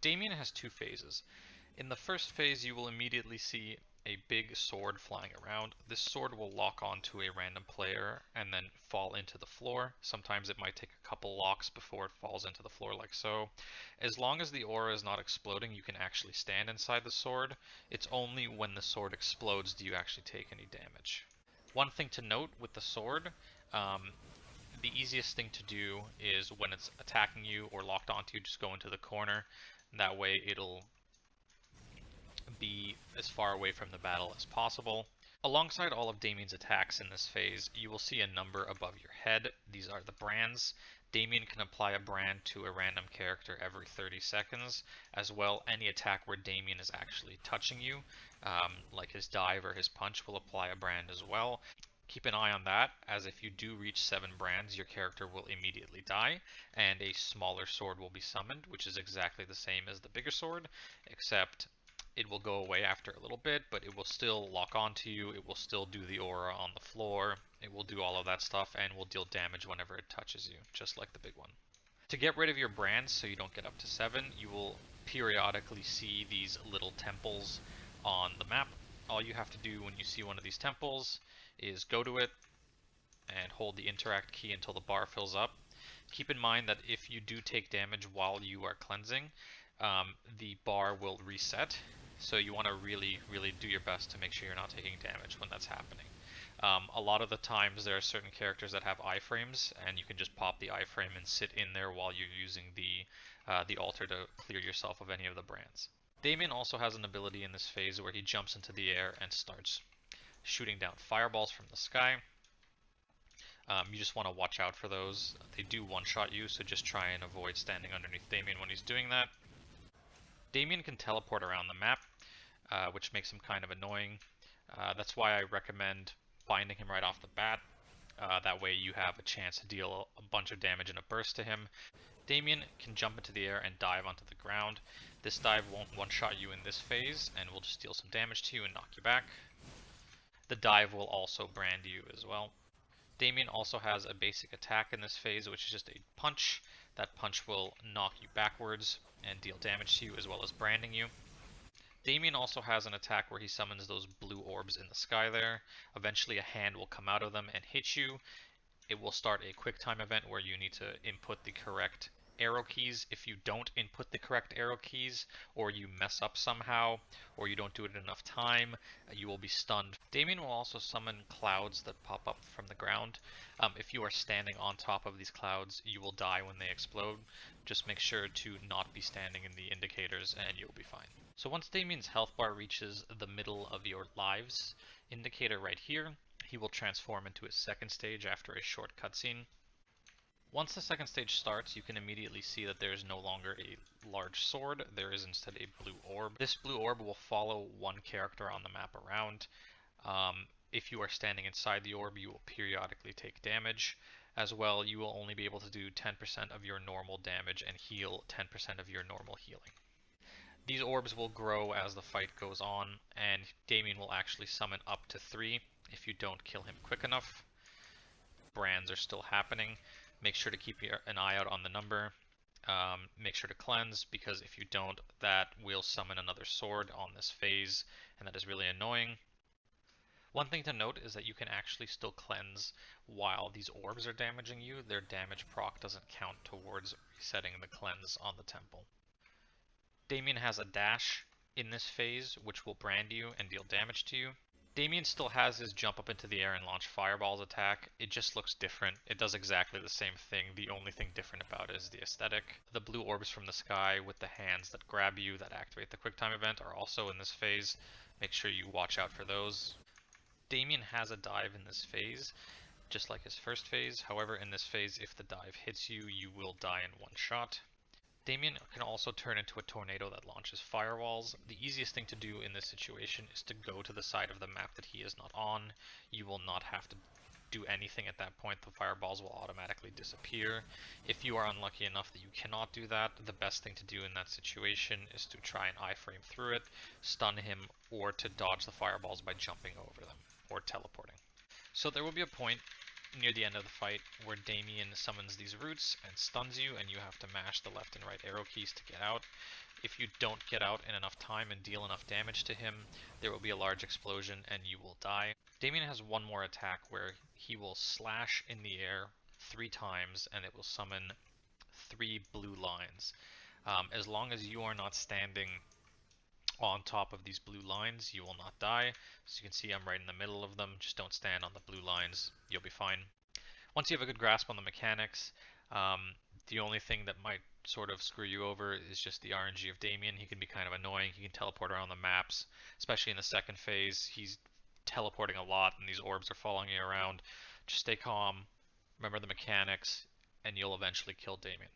Damien has two phases. In the first phase, you will immediately see a big sword flying around. This sword will lock onto a random player and then fall into the floor. Sometimes it might take a couple locks before it falls into the floor like so. As long as the aura is not exploding, you can actually stand inside the sword. It's only when the sword explodes do you actually take any damage. One thing to note with the sword, the easiest thing to do is when it's attacking you or locked onto you, just go into the corner. That way it'll be as far away from the battle as possible. Alongside all of Damien's attacks in this phase, you will see a number above your head. These are the brands. Damien can apply a brand to a random character every 30 seconds. As well, any attack where Damien is actually touching you, like his dive or his punch, will apply a brand as well. Keep an eye on that, as if you do reach 7 brands, your character will immediately die, and a smaller sword will be summoned, which is exactly the same as the bigger sword, except it will go away after a little bit, but it will still lock onto you, it will still do the aura on the floor, it will do all of that stuff, and will deal damage whenever it touches you, just like the big one. To get rid of your brands so you don't get up to 7, you will periodically see these little temples on the map. All you have to do when you see one of these temples is go to it and hold the interact key until the bar fills up. Keep in mind that if you do take damage while you are cleansing, the bar will reset. So you want to really do your best to make sure you're not taking damage when that's happening. A lot of the times there are certain characters that have iframes, and you can just pop the iframe and sit in there while you're using the altar to clear yourself of any of the brands. Damien also has an ability in this phase where he jumps into the air and starts shooting down fireballs from the sky. You just want to watch out for those. They do one-shot you, so just try and avoid standing underneath Damien when he's doing that. Damien can teleport around the map, which makes him kind of annoying. That's why I recommend binding him right off the bat. That way you have a chance to deal a bunch of damage in a burst to him. Damien can jump into the air and dive onto the ground. This dive won't one-shot you in this phase, and will just deal some damage to you and knock you back. The dive will also brand you as well. Damien also has a basic attack in this phase, which is just a punch. That punch will knock you backwards and deal damage to you, as well as branding you. Damien also has an attack where he summons those blue orbs in the sky there. Eventually a hand will come out of them and hit you. It will start a quick time event where you need to input the correct arrow keys. If you don't input the correct arrow keys, or you mess up somehow, or you don't do it in enough time, you will be stunned. Damien will also summon clouds that pop up from the ground. If you are standing on top of these clouds, you will die when they explode. Just make sure to not be standing in the indicators and you'll be fine. So once Damien's health bar reaches the middle of your lives indicator right here, he will transform into his second stage after a short cutscene. Once the second stage starts, you can immediately see that there is no longer a large sword, there is instead a blue orb. This blue orb will follow one character on the map around. If you are standing inside the orb, you will periodically take damage. As well, you will only be able to do 10% of your normal damage and heal 10% of your normal healing. These orbs will grow as the fight goes on, and Damien will actually summon up to 3 if you don't kill him quick enough. Brands are still happening. Make sure to keep an eye out on the number. Make sure to cleanse, because if you don't, that will summon another sword on this phase, and that is really annoying. One thing to note is that you can actually still cleanse while these orbs are damaging you. Their damage proc doesn't count towards resetting the cleanse on the temple. Damien has a dash in this phase, which will brand you and deal damage to you. Damien still has his jump up into the air and launch fireballs attack. It just looks different. It does exactly the same thing. The only thing different about it is the aesthetic. The blue orbs from the sky with the hands that grab you that activate the quick time event are also in this phase. Make sure you watch out for those. Damien has a dive in this phase, just like his first phase. However, in this phase, if the dive hits you, you will die in one shot. Damien can also turn into a tornado that launches firewalls. The easiest thing to do in this situation is to go to the side of the map that he is not on. You will not have to do anything at that point. The fireballs will automatically disappear. If you are unlucky enough that you cannot do that, the best thing to do in that situation is to try and iframe through it, stun him, or to dodge the fireballs by jumping over them or teleporting. So there will be a point near the end of the fight where Damien summons these roots and stuns you, and you have to mash the left and right arrow keys to get out. If you don't get out in enough time and deal enough damage to him, there will be a large explosion and you will die. Damien has one more attack where he will slash in the air 3 times and it will summon 3 blue lines. As long as you are not standing on top of these blue lines, you will not die. So you can see I'm right in the middle of them. Just don't stand on the blue lines. You'll be fine. Once you have a good grasp on the mechanics, the only thing that might sort of screw you over is just the RNG of Damien. He can be kind of annoying. He can teleport around the maps, especially in the second phase. He's teleporting a lot and these orbs are following you around. Just stay calm, remember the mechanics, and you'll eventually kill Damien.